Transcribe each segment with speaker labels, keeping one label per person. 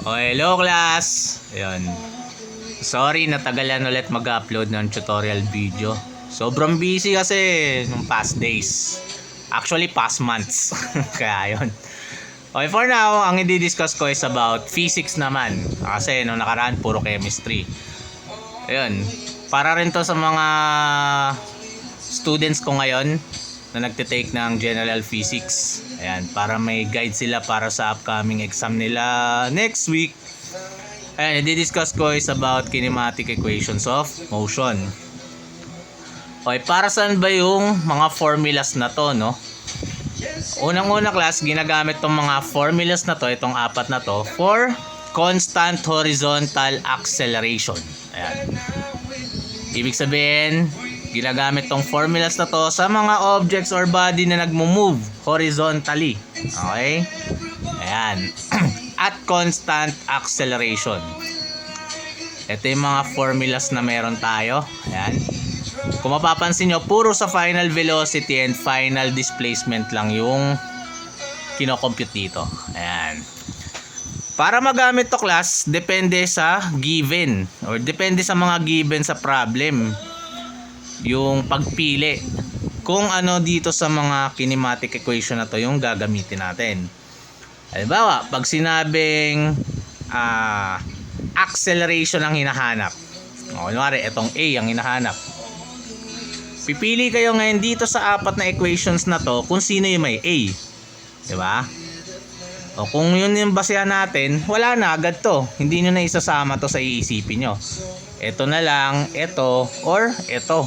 Speaker 1: Oh, hello class! Ayun. Sorry, natagalan ulit mag-upload ng tutorial video. Sobrang busy kasi nung past days. Actually, past months. Kaya yun. Okay, for now, ang i-discuss ko is about physics naman. Kasi nung nakaraan, puro chemistry. Ayun. Para rin to sa mga students ko ngayon na nagtitake ng general physics. Ayan, para may guide sila para sa upcoming exam nila next week. Ayan, i-discuss ko is about kinematic equations of motion. Okay, para saan ba yung mga formulas na to, no? Unang-una class, ginagamit tong mga formulas na to, itong apat na to, for constant horizontal acceleration. Ayan. Ibig sabihin, ginagamit tong formulas na to sa mga objects or body na nagmo-move horizontally. Okay? Ayan. At constant acceleration. Ito yung mga formulas na meron tayo. Ayan. Kung mapapansin nyo, puro sa final velocity and final displacement lang yung kinocompute dito. Ayan. Para magamit to class, depende sa given or depende sa mga given sa problem yung pagpili kung ano dito sa mga kinematic equation na to yung gagamitin natin. Halimbawa, pag sinabing acceleration ang hinahanap, o kunwari itong A ang hinahanap, pipili kayo ngayon dito sa apat na equations na to kung sino yung may A, diba? O kung yun yung basehan natin, wala na agad to, hindi nyo na isasama to sa iisipin nyo. Ito na lang, ito or ito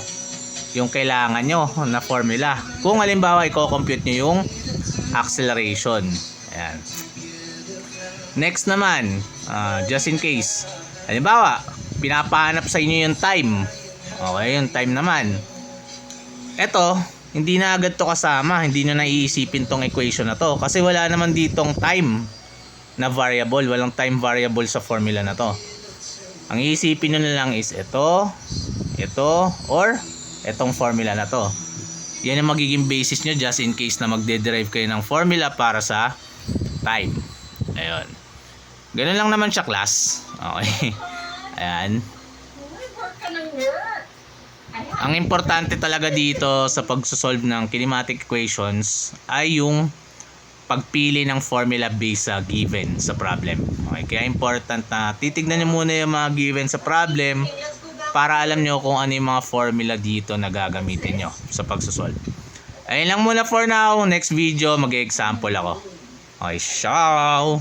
Speaker 1: yung kailangan nyo na formula kung halimbawa i-compute nyo yung acceleration. Ayan. Next naman, just in case, halimbawa pinapahanap sa inyo yung time. Okay, yung time naman, eto hindi na agad to kasama, hindi nyo na iisipin tong equation na to kasi wala naman ditong time na variable, walang time variable sa formula na to. Ang iisipin nyo na lang is ito or etong formula na to. Yan ang magiging basis nyo just in case na magde-derive kayo ng formula para sa time. Ayun. Ganun lang naman siya class. Okay. Ayan. Ang importante talaga dito sa pagsosolve ng kinematic equations ay yung pagpili ng formula based sa given sa problem. Okay. Kaya important na titignan nyo muna yung mga given sa problem para alam nyo kung ano yung mga formula dito na gagamitin nyo sa pagsosolve. Ayun lang muna for now. Next video, mag-example ako. Okay, ciao!